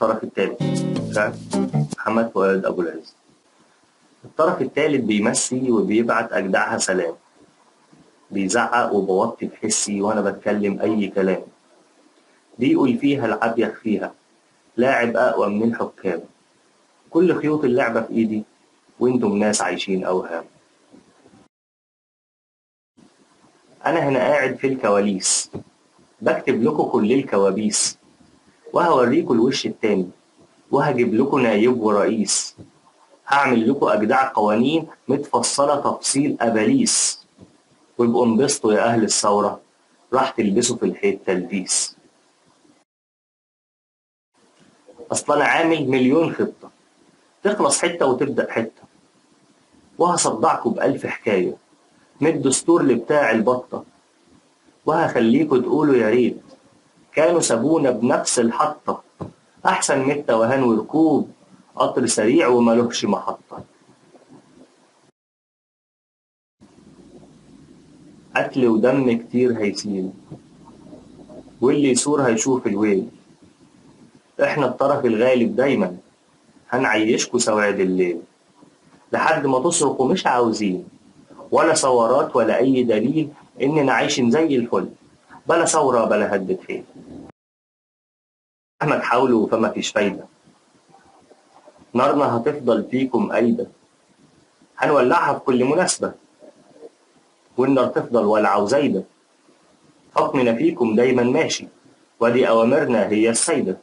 الطرف الثالث. شاعر محمد فؤاد أبو العز. الطرف الثالث بيمسي وبيبعت أجدعها سلام، بيزعق وبوطي بحسي وأنا بتكلم أي كلام، بيقول فيها العب يخفيها، لاعب أقوى من الحكام، كل خيوط اللعبة في إيدي وإنتم ناس عايشين أوهام. أنا هنا قاعد في الكواليس بكتب لكم كل الكوابيس، وهوريكم الوش التاني وهجيب لكم نايب ورئيس، هعمل لكم أجدع قوانين متفصلة تفصيل أباليس، وابقوا انبسطوا يا أهل الثورة راح تلبسوا في الحيط تلبيس. أصل أنا عامل مليون خطة تخلص حتة وتبدأ حتة، وهصدعكوا بألف حكاية من الدستور لبتاع البطة، وهخليكوا تقولوا يا ريت كانوا سابونا بنفس الحطة، أحسن من التوهان وركوب قطر سريع وملهش محطة. قتل ودم كتير هيسيل، واللي يثور هيشوف الويل، احنا الطرف الغالب دايما هنعيشكوا سواد الليل، لحد ما تصرخوا مش عاوزين ولا ثورات ولا أي دليل إننا عايشين زي الفل، بلا ثورة بلا هدة حيل. مهما تحاولوا فما فيش فايدة، نارنا هتفضل فيكم قايدة، هنولعها في كل مناسبة والنار تفضل والعة وزايدة، حكمنا فيكم دايما ماشي ودي أوامرنا هي السيدة،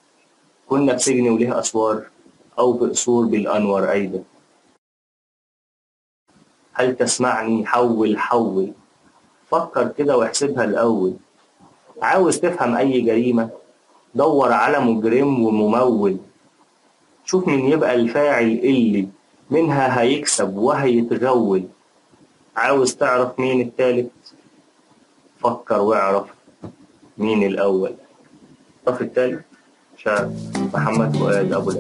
كنا في سجن وله أسوار أو في قصور بالأنوار أيدة. هل تسمعني؟ حول حول، فكر كده واحسبها الأول، عاوز تفهم أي جريمة دور على مجرم وممول، شوف مين يبقى الفاعل اللي منها هيكسب وهيتغول، عاوز تعرف مين التالت فكر واعرف مين الأول. الطرف التالت شاعر محمد فؤاد أبو العز.